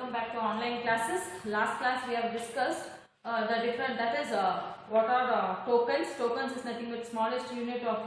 welcome back to online classes. Last class we have discussed the different, that is what are tokens. Tokens is nothing but smallest unit of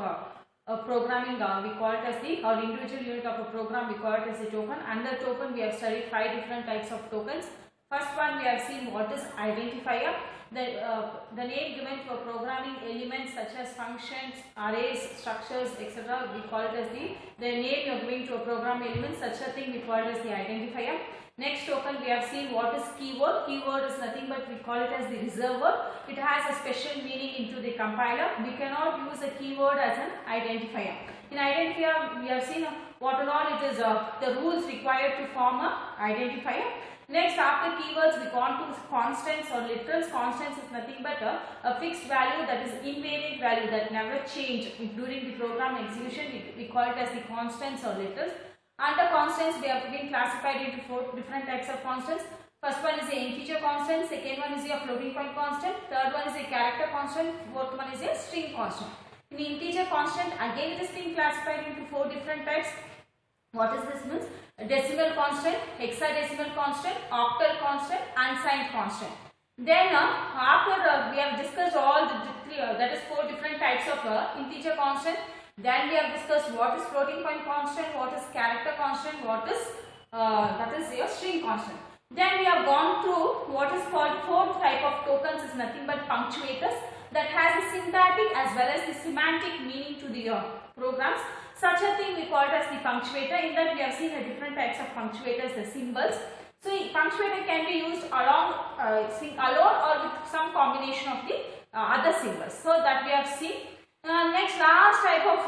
programming, we call it as the, or individual unit of a program, we call it as the token. Under token we have studied 5 different types of tokens. First one we have seen what is identifier. The name given to a programming elements such as functions, arrays, structures, etc. We call it as the name you are giving to a program element, such a thing we call it as the identifier. Next token we have seen what is keyword. Keyword is nothing but we call it as the reserve word. It has a special meaning into the compiler. We cannot use a keyword as an identifier. In identifier we have seen what and all it is the rules required to form a identifier. Next, after keywords, we go on to constants or literals. Constants is nothing but a fixed value, that is invariant value that never change during the program execution. We call it as the constants or literals. Under constants, we have been classified into 4 different types of constants. First one is the integer constant, second one is a floating point constant, third one is a character constant, fourth one is a string constant. In integer constant, again it is being classified into 4 different types. What is this means? Decimal constant, hexadecimal constant, octal constant, unsigned constant. Then after we have discussed all that is 4 different types of integer constant. Then we have discussed what is floating point constant, what is character constant, what is that is your string constant. Then we have gone through what is called 4th type of tokens is nothing but punctuators that has a syntactic as well as the semantic meaning to the programs. Such a thing we call it as the punctuator. In that we have seen the different types of punctuators, the symbols. So punctuator can be used alone or with some combination of the other symbols. So that we have seen. Next last type of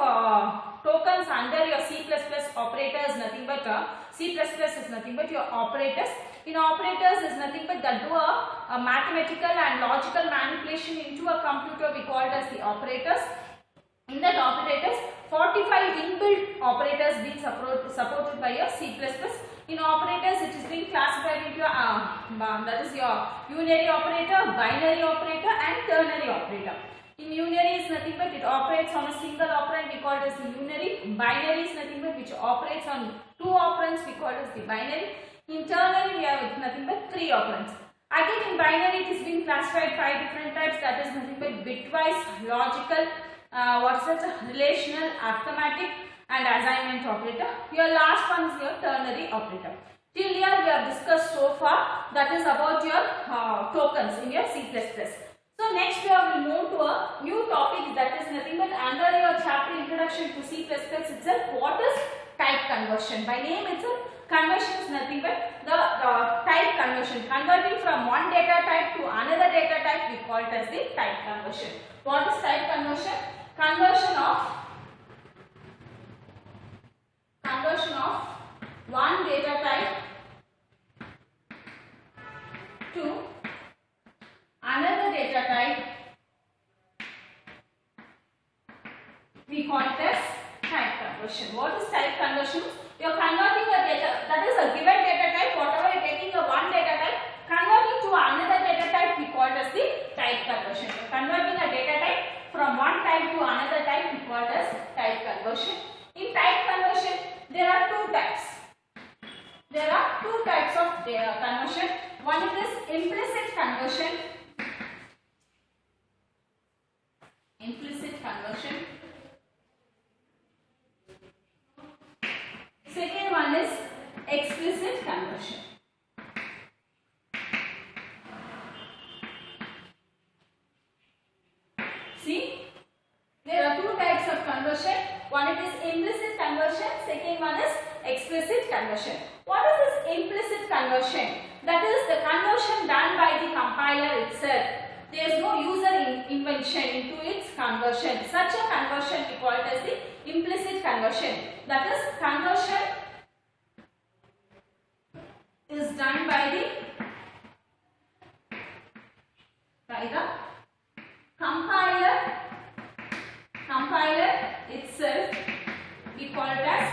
tokens under your C++ operators, nothing but C++ is nothing but your operators. In operators is nothing but that do a mathematical and logical manipulation into a computer, we call it as the operators. In that operators, 45 inbuilt operators being supported by your C++. In operators, it is being classified into that is your unary operator, binary operator and ternary operator. In unary is nothing but it operates on a single operand, we call it as the unary. Binary is nothing but which operates on 2 operands, we call it as the binary. In ternary we have nothing but 3 operands. Again in binary it is being classified 5 different types, that is nothing but bitwise, logical, what's that, relational, arithmetic and assignment operator. Your last one is your ternary operator. Till here we have discussed so far, that is about your tokens in your C++. So next we will move to a new topic, that is nothing but under your chapter introduction to C++ itself, what is type conversion. By name itself, conversion is nothing but the type conversion. Converting from one data type to another data type, we call it as the type conversion. What is type conversion? Conversion of one data type to another data type, we call it as type conversion. What is type conversion? You are converting a data, that is a given data type, whatever you are taking a one data type, converting to another data type, we call it as the type conversion. So converting a data type from one type to another type, we call it as type conversion. In type conversion, there are 2 types. There are 2 types of conversion. One is implicit conversion. Implicit conversion. Second one is explicit conversion. See, there are 2 types of conversion. One is implicit conversion, second one is explicit conversion. What is this implicit conversion? That is the conversion done by the compiler itself. There is no user invention into its conversion. Such a conversion we call it as the implicit conversion. That is, conversion is done by the compiler itself. We call it as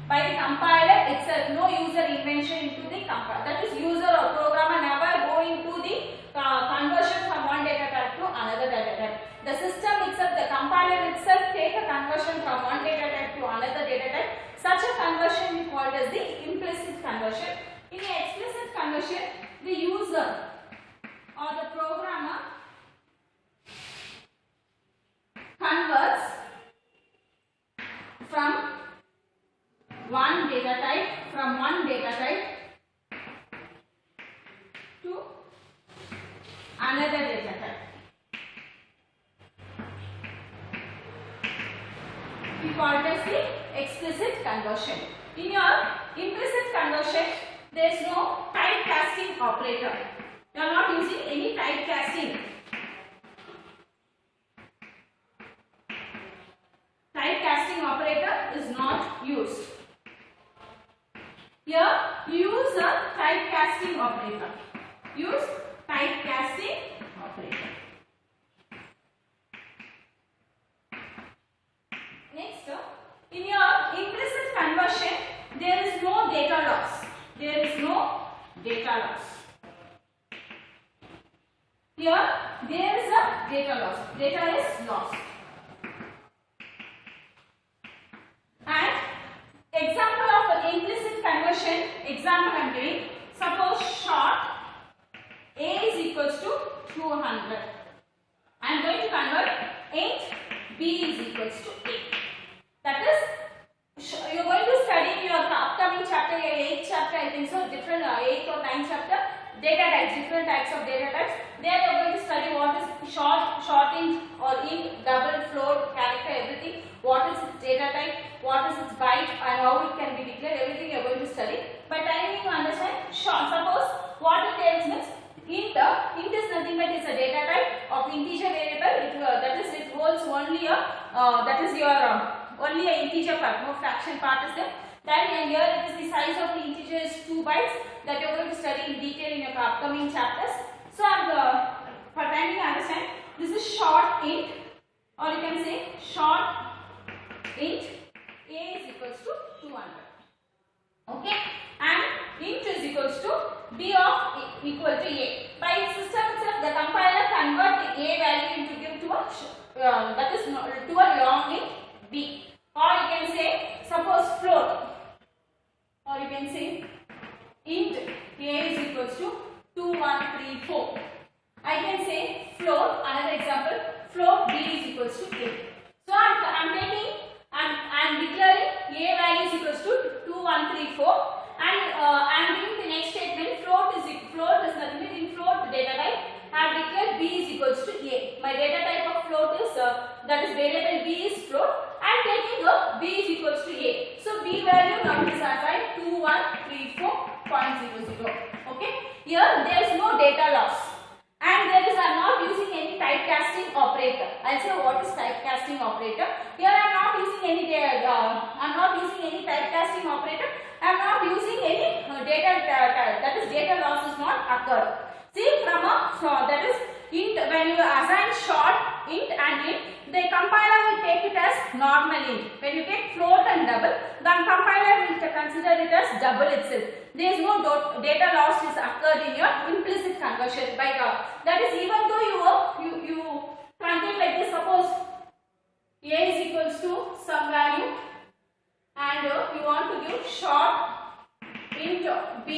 by the compiler itself. No user invention into the compiler. That is, user or programmer never go into the conversion from one data type to another data type. The system itself, the compiler itself take a conversion from one data type to another data type. Such a conversion we call it as the implicit conversion. In explicit conversion, user or the programmer converts from one data type to another data type. We call it as the explicit conversion. In your implicit conversion, there is no typecasting operator. You are not using any typecasting. Typecasting operator is not used. Here you use a typecasting operator. Use typecasting operator. Next, in your implicit conversion, there is no data loss. There is no data loss. Here there is a data loss. Data is lost. And example of an implicit conversion, example I am giving. Suppose short A is equals to 200. I am going to convert 8, B is equals to 8. That is, you are going to study in your upcoming chapter, 8th chapter, I think so, different 8th or 9th chapter, data types, different types of data types. There you are going to study what is short int or int, double, float, character, everything. What is its data type, what is its byte, and how it can be declared, everything you are going to study. But I need to understand short. Suppose what it tells means int is nothing but it's a data type of integer variable. That is, it holds only a that is your only a integer part, no fraction part is there. Then here it is the size of the integer is 2 bytes that you are going to study in detail in your upcoming chapters. So for time you understand, this is short int, or you can say short int A is equals to 200. Okay, and int is equals to B of equal to A. By system itself, the compiler convert the A value into give to a that is to a long int B. Or you can say suppose float, or you can say int A is equals to 2134. I can say float, another example, float B is equals to A. So I'm declaring A value is equals to 2134, and I'm giving the next statement, float is nothing but in float data type. I have declared B is equals to A. My data type of float is that is variable B is float. I am taking B is equals to A. So B value now is assigned 2134.00. Okay. Here there is no data loss, and I am not using any typecasting operator. I'll say what is typecasting operator. Here I am not using any typecasting operator. I am not using any that is data loss is not occurred. See, from that is int, when you assign short int and int, the compiler will take it as normal int. When you take float and double, the compiler will consider it as double itself. There is no data loss is occurred in your implicit conversion. By that is, even though you truncate like this, suppose A is equals to some value, and you want to give short int B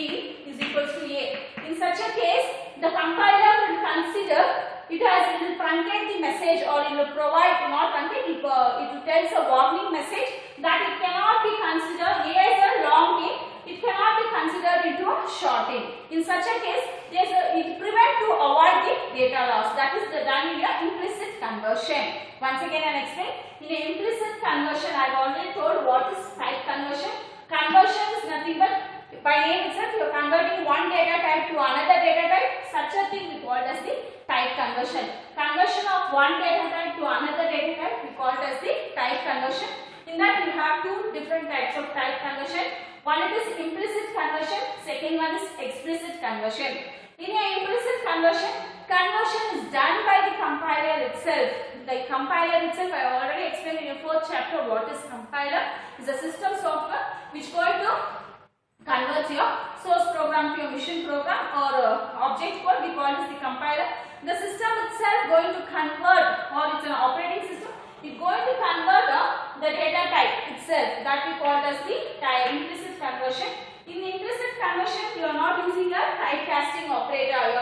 is equals to A. In such a case, the compiler will consider it will truncate the message, or it will provide, not truncate, it will tells a warning message that it cannot be considered A as a long int, it cannot be considered into a short int. In such a case, it prevents to avoid the data loss. That is done in your implicit conversion. Once again I will explain. In an implicit conversion, I have already told what is type conversion. Conversion is nothing but, by name itself, you are converting one data type to another data type. Such a thing we call as the type conversion. Conversion of one data type to another data type we call it as the type conversion. In that we have two different types of type conversion. One it is implicit conversion, second one is explicit conversion. In an implicit conversion, conversion is done by the compiler itself. The compiler itself, I already explained in your 4th chapter what is compiler. It is a system software which is going to convert your source program to your mission program, or object code we call this the compiler. The system itself going to convert, or it's an operating system, it's going to convert the data type itself, that we call as the implicit conversion. In the implicit conversion, you are not using a typecasting operator, you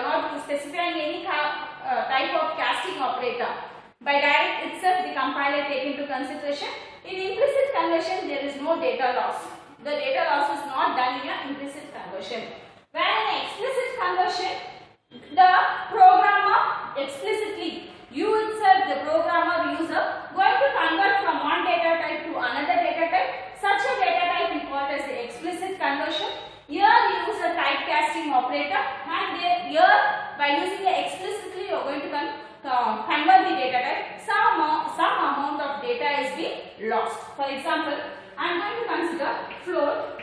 specifying any type of casting operator. By direct itself, the compiler take into consideration. In implicit conversion, there is no data loss. The data loss is not done in an implicit conversion. Where in explicit conversion, the programmer explicitly, you itself, the programmer user, going to convert from one data type to another data type. Such a data type we call as the explicit conversion. Here we use a typecasting operator, and here by using the explicitly, you are going to convert the data type. Some amount of data is being lost. For example, I am going to consider float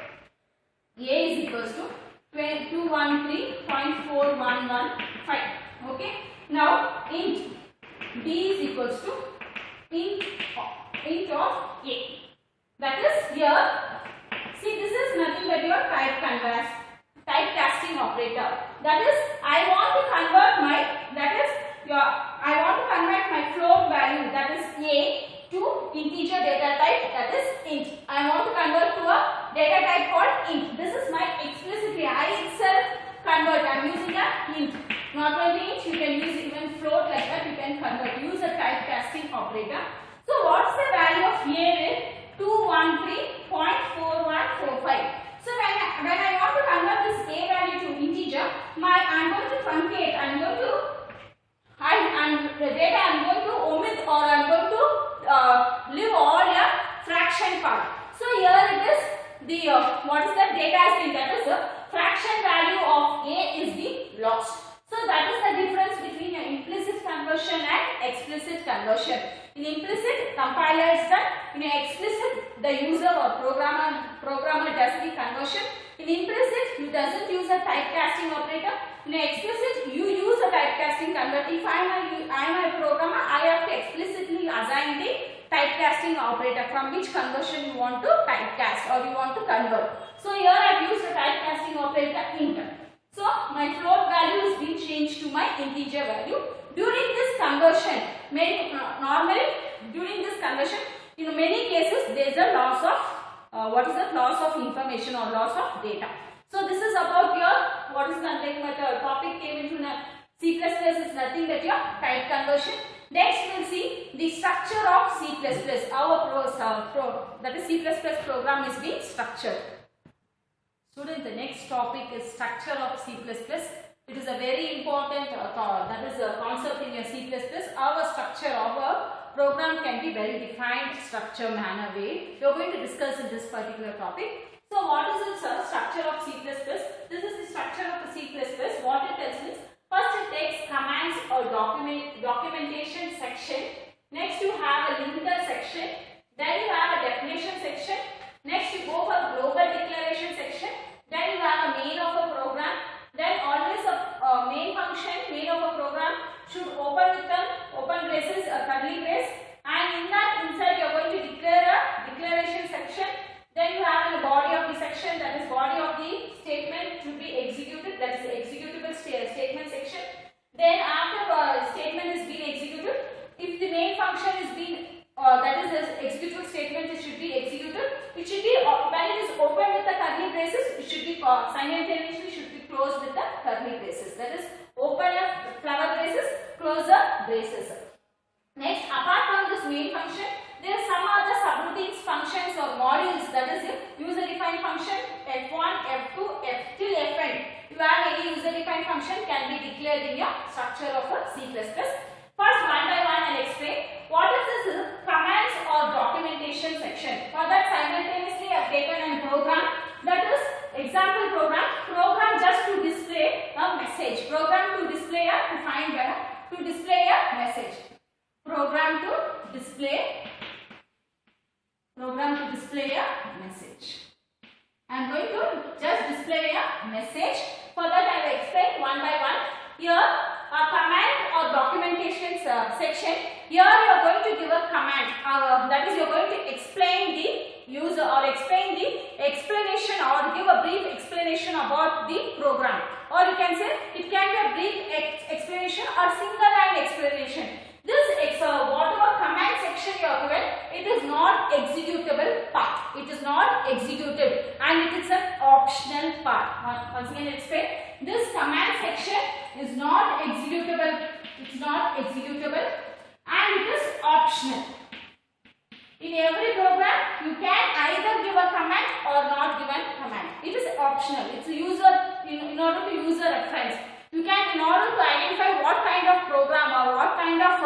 A is equals to 213.4115. Okay. Now int B is equals to int of A. That is here. See, this is nothing but your typecasting operator. That is, I want to convert my float value, that is A, to integer data type, that is int. I want to convert to a data type called int. This is my explicitly, I itself convert. I am using a int. Not only int, you can use even float like that. You can convert. Use a typecasting operator. So what is the value of A with 213.4145? So when I want to convert this A value to integer, I am going to truncate. The data I am going to omit, or I am going to leave all your fraction part. So here it is the what is the data has been, that is the fraction value of A is being lost. So that is the difference between an implicit conversion and explicit conversion. In implicit, compiler is done. In explicit, the user or programmer does the conversion. In implicit, you doesn't use a typecasting operator. In explicit, you use a typecasting converter. If I am a programmer, I have to explicitly assign the typecasting operator from which conversion you want to typecast or you want to convert. So here I have used a typecasting operator int. So my float value is being changed to my integer value. During this conversion, normally during this conversion, in many cases there is a loss of loss of information or loss of data. So this is about your topic came into C++ is nothing but your type conversion. Next we will see the structure of C++. That is C++ program is being structured. Students, the next topic is structure of C++. It is a very important concept in your C++. Our structure of a program can be well defined structure manner way. We are going to discuss in this particular topic. So what is the structure of C++? This is the structure of the C++. What it tells me is, first it takes commands or documentation section. Next you have a linter section. Then you have a definition section. Next you go for global declaration section. Then you have a main of a program. Then always a main function, main of a program should open with an open braces, a curly brace. And in that inside you are going to declare a declaration section. Then you have a body of the section, that is body of the statement to be executed, that is the executable statement section. Then after statement is being executed, if the main function is being that is the executable statement, it should be executed. It should be when it is open with the curly braces, it should be simultaneously should be closed with the curly braces. That is open up flower braces, close the braces. Next, apart from this main function, there are some other subroutines, functions or modules, that is user-defined function F1, F2, F till Fn. You have any user-defined function can be declared in your structure of a C++. First, one by one I'll explain. What is this commands or documentation section? For that simultaneously I have taken a program, that is example program just to display a message. Program to display a message. Program to display a message. I am going to just display a message. For that I will explain one by one. Here a command or documentation section. Here you are going to give a command. That is, you are going to explain the user or explain the explanation or give a brief explanation about the program. Or you can say it can be a brief explanation or single line explanation. This whatever command section you are given, it is not executable part. It is not executed and it is an optional part. Once again, explain. This command section is not executable. It's not executable and it is optional. In every program, you can either give a command or not give a command. It is optional. It's a user in order to user reference. You can, in order to identify what kind of program or what kind of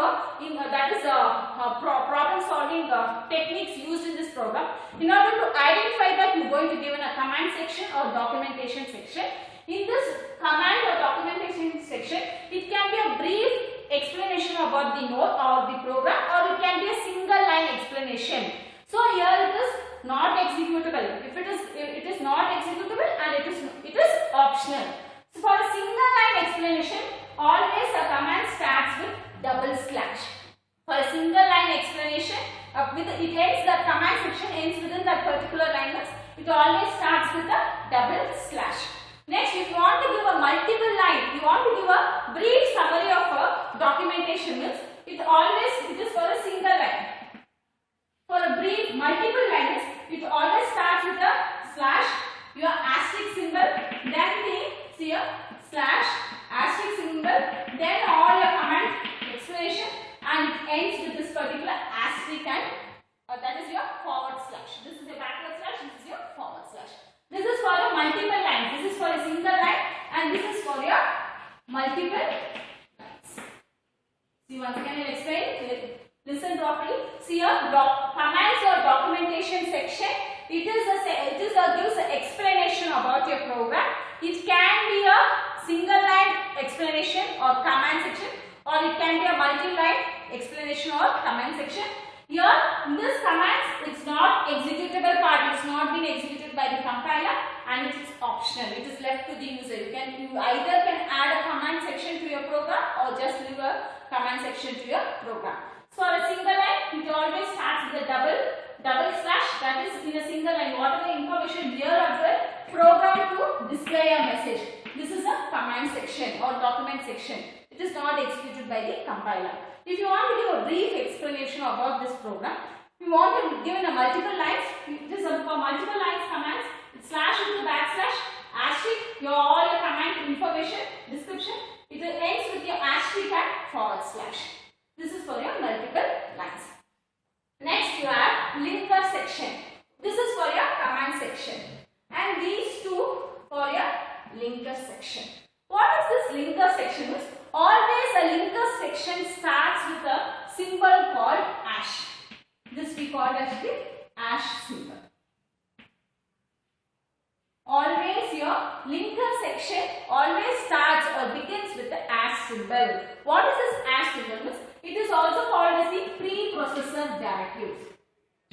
problem solving techniques used in this program. In order to identify that, you are going to give in a command section or documentation section. In this command or documentation section, it can be a brief explanation about the node or the program, or it can be a single line explanation. So here it is not executable. If it is not executable and it is optional. So for a single line explanation, always a command starts with double slash. For a single line explanation, it ends, the command section ends within that particular line. It always starts with a double slash. Next, if you want to give a multiple line, you want to give a brief summary of a documentation, it is for a single line. For a brief multiple lines, it always starts with a slash, your asterisk symbol, then the slash, asterisk symbol, then all your command explanation, and it ends with this particular asterisk and that is your forward slash. This is your backward slash, this is your forward slash. This is for your multiple lines. This is for a single line and this is for your multiple lines. See, once again I will explain. Listen properly. See your commands or documentation section. It gives an explanation about your program. It can be a single line explanation or command section, or it can be a multi-line explanation or command section. Here, in this command, it's not executable part. It's not been executed by the compiler, and it is optional. It is left to the user. You either can add a command section to your program or just leave a command section to your program. So, for a single line, it always starts with a double slash. That is, in a single line, whatever information here of the program to display a message. This is a command section or document section. It is not executed by the compiler. If you want to give a brief explanation about this program, you want to give in a multiple lines. It is for multiple lines commands. It slash into backslash, asterisk, all your command information, description. It ends with your asterisk and forward slash. This is for your multiple lines. Next you have linker section. This is for your command section. And these two for your linker section. What is this linker section? Always a linker section starts with a symbol called hash. This we call as the hash symbol. Always your linker section always starts or begins with the hash symbol. What is this hash symbol? It is also called as the preprocessor directives.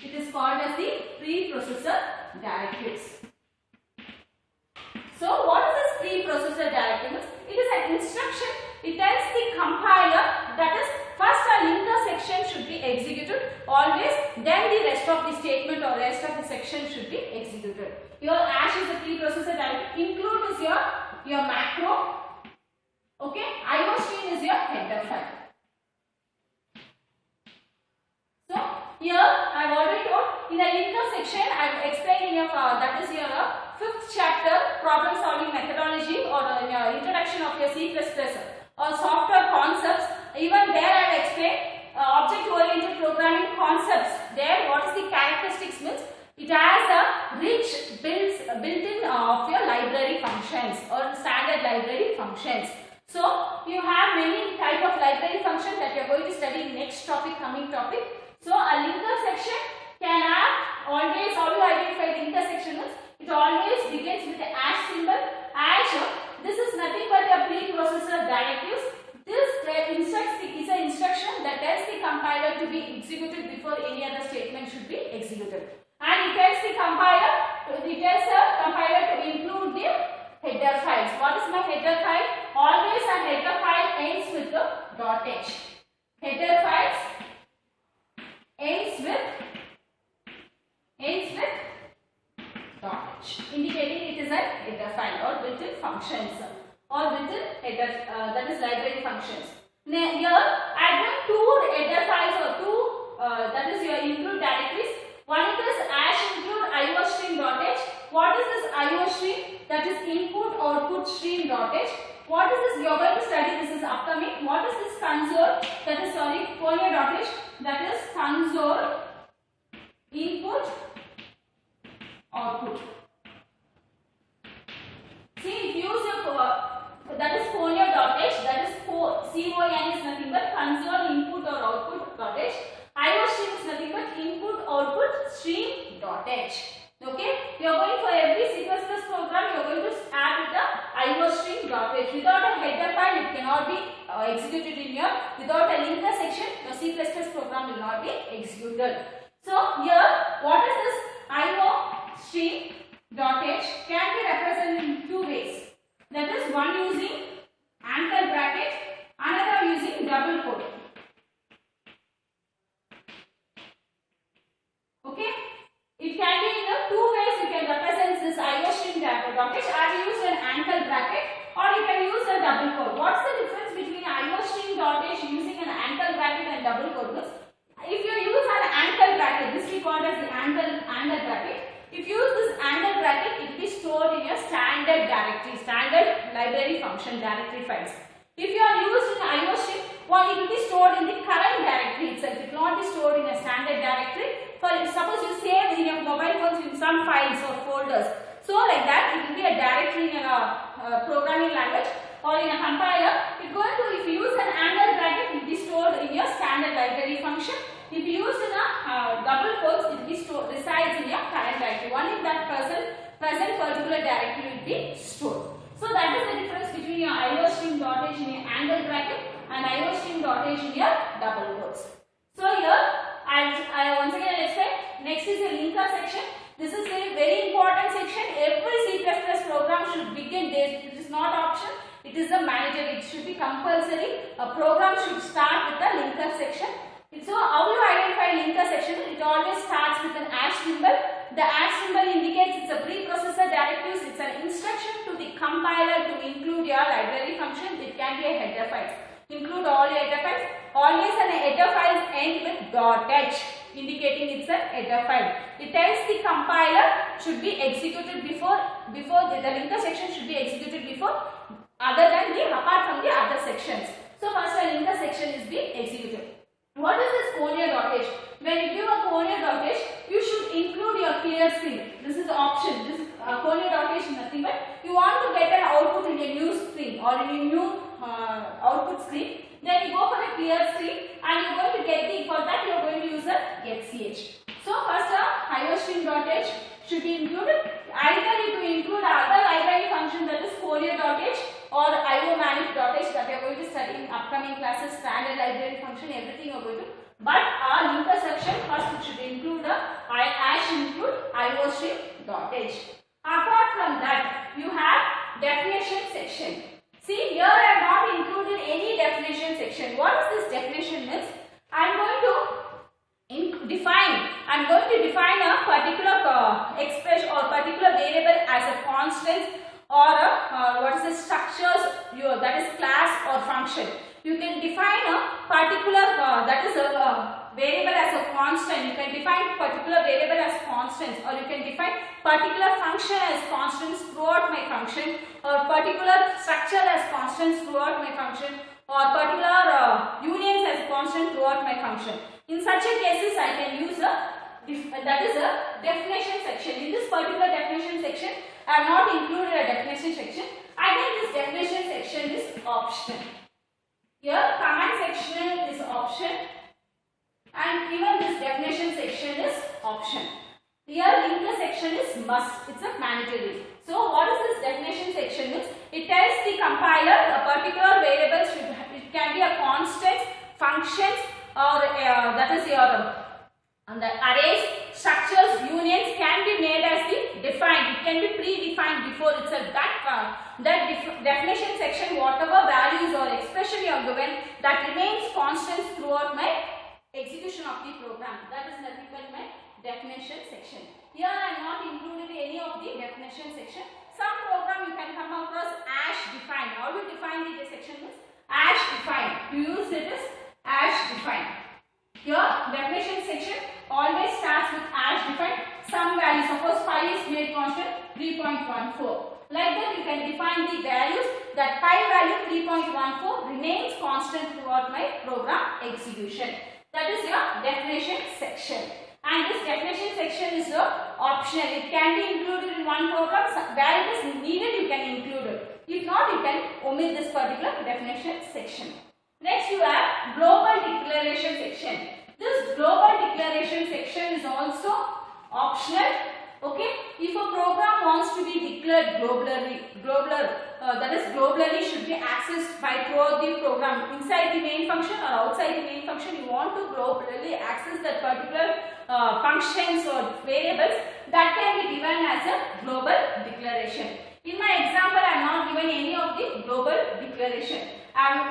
It is called as the preprocessor directives. So what is this preprocessor directive? It is an instruction. It tells the compiler that is first a linker section should be executed always, then the rest of the statement or rest of the section should be executed. Your hash is a preprocessor directive. Include is your macro. Okay, iostream is your header file. So here I have already told in the linker section I have explained in your that is your fifth chapter problem solving methodology or your introduction of your C++ or software concepts. Even there I have explained object oriented programming concepts. There what is the characteristics means? It has a rich built-in of your library functions or standard library functions. So you have many type of library functions that you are going to study in next topic, coming topic. So a linker section can have always, how do you identify the linker section? It always begins with the hash symbol. Hash, this is nothing but a preprocessor directives. This is an instruction that tells the compiler to be executed before any other statement should be executed. And it tells the compiler to include the header files. What is my header file? Always a header file ends with the .h. Header files ends with .h, indicating it is a header file or built-in functions or built-in header that is library functions. Now here I have two header files or two that is your include directories. One is this hash include iostream.h. What is this iostream? That is input output stream dot h. What is this? You are going to study this is upcoming. What is this console? That is Fourier.h. That is console input output. See, if you use your that is Fourier.h. That is CON is nothing but console input or output.h. iostream is nothing but input output stream.h. Okay, you are going for every C++ program, you are going to add with the iostream.h. Without a header file, it cannot be executed in your, without a linker section, your C++ program will not be executed. So here, what is this iostream.h can be represented in two ways. That is one using anchor bracket, another using double quote. Okay. It can be in the two ways you can represent this iostream.h. I use an anchor bracket or you can use a double quote. What's the difference between iostream.h using an anchor bracket and double quote? If you use an anchor bracket, this we call as the anchor bracket. If you use this anchor bracket, it will be stored in your standard directory, standard library function directory files. If you are using iostream, well, it will be stored in the current directory itself. It will not be stored in a standard directory. For suppose you save in your mobile phones in some files or folders. So like that, it will be a directory in a programming language or in a compiler. If you use an anchor bracket, it will be stored in your standard library function. If you use in a double quotes, it will be stored resides in your current directory. Only that present particular directory will be stored. So that is the difference between your iostream.h in your angle bracket and iostream.h in your double quotes. So here, I once again explain. Next is a linker section. This is a very important section. Every C++ program should begin this. It is not option. It is a mandatory. It should be compulsory. A program should start with the linker section. So how you identify linker section? It always starts with an hash symbol. The hash symbol indicates it's a preprocessor directives. It's an instruction to the compiler to include your library function. It can be a header file. Include all your header files. Always an header file end with .h, indicating it's a header file. It tells the compiler should be executed before the linker section should be executed before apart from the other sections. So first a linker section is being executed. What is this Fourier.h? When you give a Fourier.h, you should include your clear screen. This is the option. This is Fourier.h is nothing but you want to get an output in a new screen or in a new output screen. Then you go for a clear screen and you are going to get for that you are going to use a getch. So first iostream.h should be included. Either you include other library function that is Fourier.h or iomanage.h that we are going to study in upcoming classes, standard library function, everything you are going to. But our linker section first it should include include iostream.h. Apart from that, you have definition section. See, here I have not included any definition section. What is this definition means? I am going to define a particular expression or particular variable as a constant or what is the structures that is class or function. You can define a particular that is a variable as a constant. You can define particular variable as constants, or you can define particular function as constants throughout my function, or particular structure as constants throughout my function, or particular unions as constant throughout my function. In such a cases, I can use that is a definition section. In this particular definition section, I have not included a definition section. Again, this definition section is optional. Here, command section is option, and even this definition section is option. Here, linker section is must. It's a mandatory. So, what is this definition section is? It tells the compiler a particular variable it can be a constant, functions, or that is your the arrays, structures, unions can be made as the defined. It can be predefined before itself. That definition section, whatever values or expression you are given, that remains constant throughout my execution of the program. That is nothing but my definition section. Here I am not included any of the definition section. Some program you can come across hash define. How do you define the section is hash define. You use it as hash define. Here definition section always starts with hash 3.14 remains constant throughout my program execution. That is your definition section. And this definition section is optional. It can be included in one program. Where it is needed, you can include it. If not, you can omit this particular definition section. Next, you have global declaration section. This global declaration section is also optional. Okay, if a program wants to be declared globally, that is globally should be accessed by throughout the program inside the main function or outside the main function. You want to globally access that particular functions or variables, that can be given as a global declaration. In my example, I am not given any of the global declaration.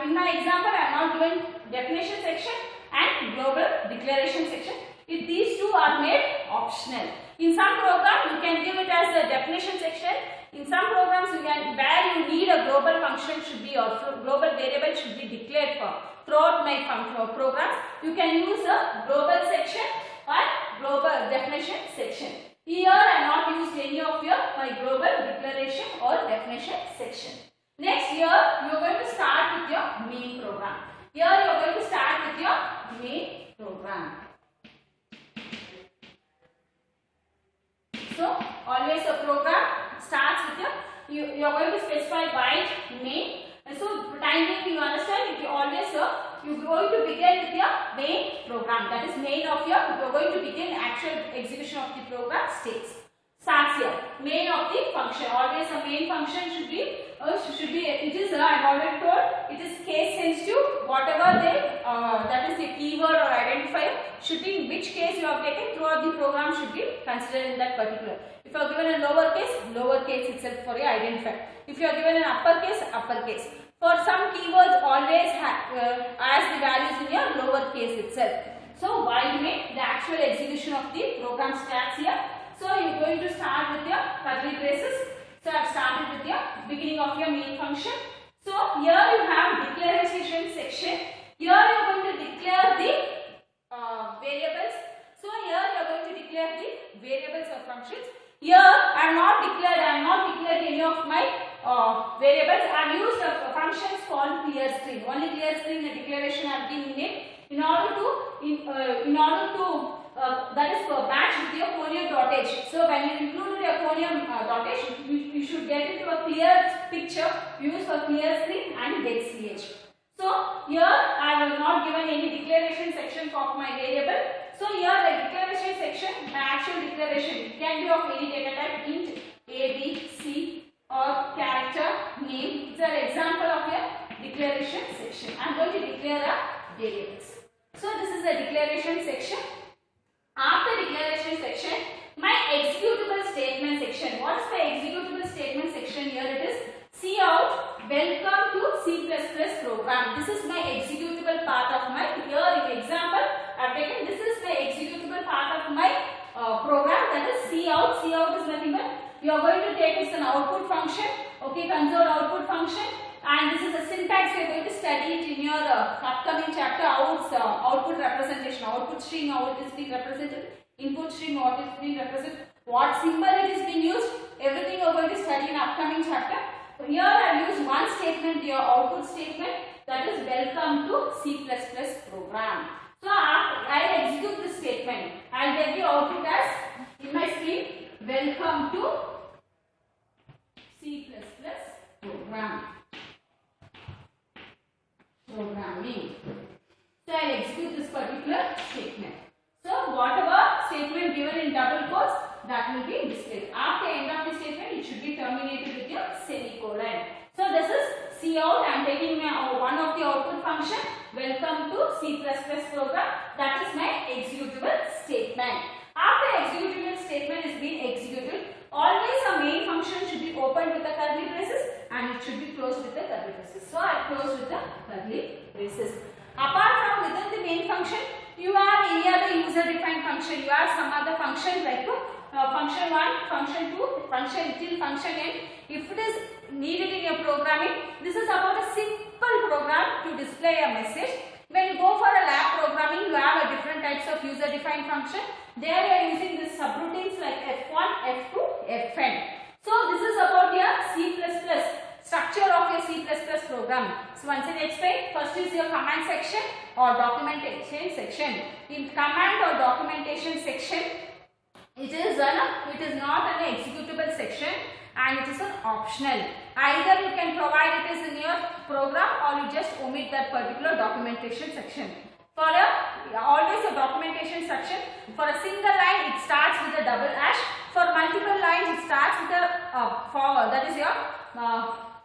In my example, I am not given definition section and global declaration section. If these two are made optional. In some program, you can give it as a definition section. In some programs, you can, where you need a global function should be or global variable should be declared for throughout my programs, you can use a global section or global definition section. Here, I have not used any of my global declaration or definition section. Next, here you are going to start with your main program. Here you are going to start with your main program. So, always a program starts with you are going to specify byte main. And so, time being you understand, you always you are going to begin with your main program. That is main of you are going to begin actual execution of the program states. Starts here. Main of the function. Always a main function should be it is I have already told, it is case sensitive. Whatever they that is the keyword or identifier should be in which case you have taken throughout the program should be considered in that particular. If you are given a lowercase itself for your identifier. If you are given an uppercase. For some keywords always as the values in your lowercase itself. So while the actual execution of the program starts here. So you are going to start with your curly braces. So I have started with your beginning of your main function. So here you have declaration section. Here you are going to declare the variables. So here you are going to declare the variables or functions. Here I have not declared any of my variables. I have used functions called clear string. Only clear string the declaration I have been made in order to that is for match with your Conium dottage. So when you include your Conium dottage, you should get into a clear picture used for clear string and dead ch. So here I have not given any declaration section of my variable. So here the declaration section, my actual declaration can be of any data type, int, a, b, c or character, name. It's an example of a declaration section. I am going to declare a variables. So this is the declaration section. After declaration section, my executable statement section. What is the executable statement section? Here it is. Cout, welcome to C++ program. This is my executable part of my, here in example, I have taken this is my executable part of my program, that is Cout. Cout is nothing but, you are going to take as an output function, okay, console output function. And this is the syntax. We are going to study it in your upcoming chapter. Output representation, output string, how it is being represented, input string, what is being represented, what symbol it is being used. Everything you are going to study in upcoming chapter. Here I have used one statement, your output statement, that is welcome to C++ program. So I execute this statement. I will get the output as in my screen, welcome to C++ program. Programming. So I will execute this particular statement. So whatever statement given in double quotes, that will be displayed. After end of the statement, it should be terminated with your semicolon. So this is Cout. I am taking one of the output function. Welcome to C++ program. That is my executable statement. After executable statement is being executed, always a main function should be opened with the curly braces and it should be closed with the curly braces. So I close with the curly braces. Apart from within the main function, you have any other user defined function. You have some other function like function 1, function 2, function till function n. If it is needed in your programming, this is about a simple program to display a message. When you go for a lab programming, you have a different types of user defined function. There you are using the subroutines like F1, F2, Fn. So this is about your C++, structure of your C++ program. So once again explain, first is your command section or documentation section. In command or documentation section, it is not an executable section and it is an optional. Either you can provide it as in your program or you just omit that particular documentation section. For always a documentation section, for a single line it starts with a double hash. For multiple lines it starts with a forward, that is your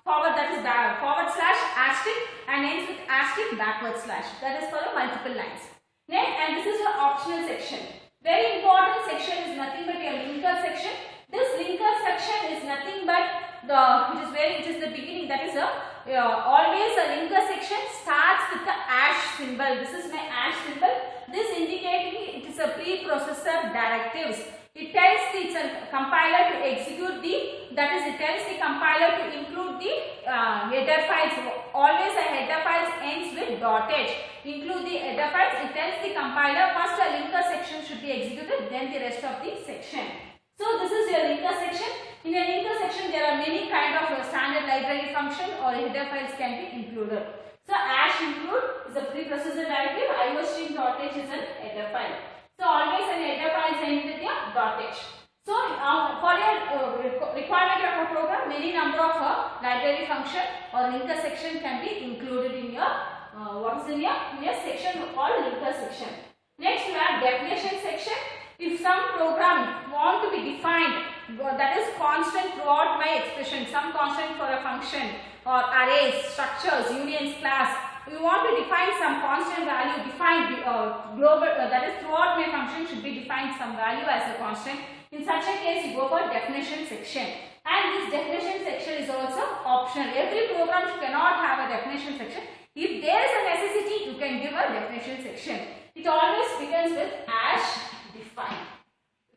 forward, that is forward slash asterisk, and ends with asterisk backward slash. That is for your multiple lines. Next, and this is your optional section. Very important section is nothing but your linker section. This linker section is nothing but it is the beginning, that is always a linker section starts with the hash symbol. This is my hash symbol. This indicating it is a preprocessor directives. It tells the compiler to execute it tells the compiler to include the header files. Always a header files ends with .h. Include the header files. It tells the compiler first a linker section should be executed, then the rest of the section. So this is your linker section. In a linker section there are many kind of standard library function or header files can be included. So hash include is a preprocessor directive, iostream.h is an header file. So always an header file is ended with your .h. So for your requirement of a program, many number of library function or linker section can be included in your in your section called linker section. Next you have definition section. If some program want to be defined, that is constant throughout my expression, some constant for a function or arrays, structures, unions, class, we want to define some constant value, define global, that is throughout my function should be defined some value as a constant. In such a case, you go for definition section. And this definition section is also optional. Every program cannot have a definition section. If there is a necessity, you can give a definition section. It always begins with hash define.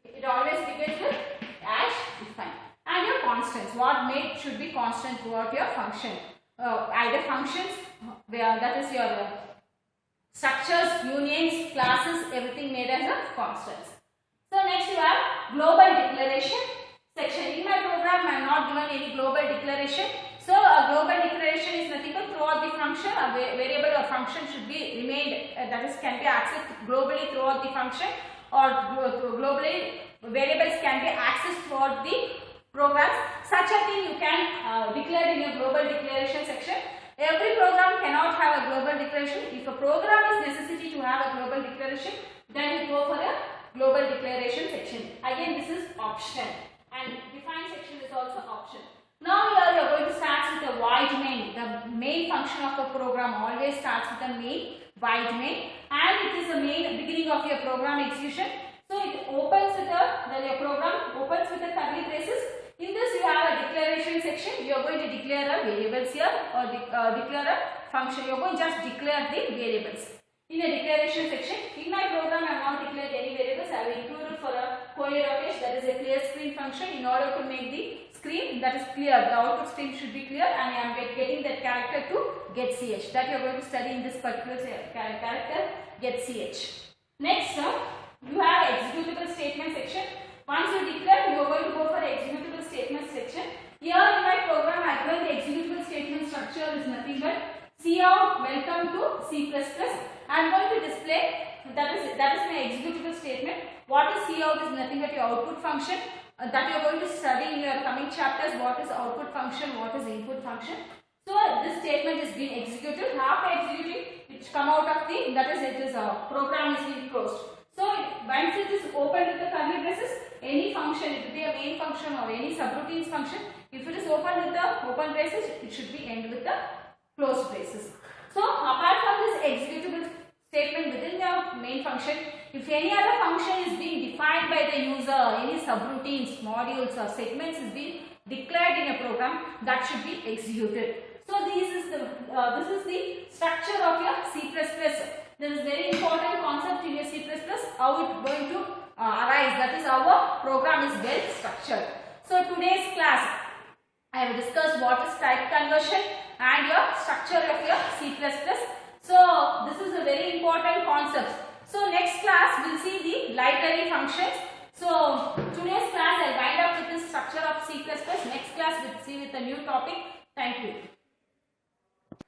It always begins with hash define. And your constants, what made should be constant throughout your function. Either functions, where that is your structures, unions, classes, everything made as a constants. So next you have global declaration section. In my program I am not given any global declaration. So a global declaration is nothing but throughout the function, a variable or function should be remained, that is can be accessed globally throughout the function, or globally variables can be accessed throughout the programs. Such a thing you can declare in your global declaration section. Every program cannot have a global declaration. If a program is necessity to have a global declaration, then you go for a global declaration section. Again, this is optional, and define section is also optional. Now here you are going to start with the void main. The main function of a program always starts with a main, void main, and it is the main beginning of your program execution. So it opens with your program opens with the curly braces. In this you have a declaration section. You are going to declare a variables here or declare a function. You are going to just declare the variables. In a declaration section, in my program I have not declared any variables. I have included for a coirotation, that is a clear screen function, in order to make the screen that is clear. The output screen should be clear, and I am getting that character to get ch. That you are going to study in this particular character get ch. Next, you have executable statement section. Once you declare, you are going to go for executable statement section. Here in my program, I given the executable statement structure is nothing but cout welcome to C++. I am going to display that is my executable statement. What is cout is nothing but your output function that you are going to study in your coming chapters. What is output function? What is input function? So this statement is being executed. After executing, it come out of the program is being closed. So once it is opened with the curly braces, any function, it will be a main function or any subroutines function. If it is opened with the open braces, it should be end with the closed braces. So apart from this executable statement within the main function, if any other function is being defined by the user, any subroutines, modules or segments is being declared in a program, that should be executed. So this is the structure of your C++. This is very important concept in your C++, how it is going to arise, that is how a program is well structured. So today's class, I have discussed what is type conversion and your structure of your C++. So this is a very important concept. So next class we will see the library functions. So today's class I will wind up with the structure of C++. Next class we will see with a new topic. Thank you.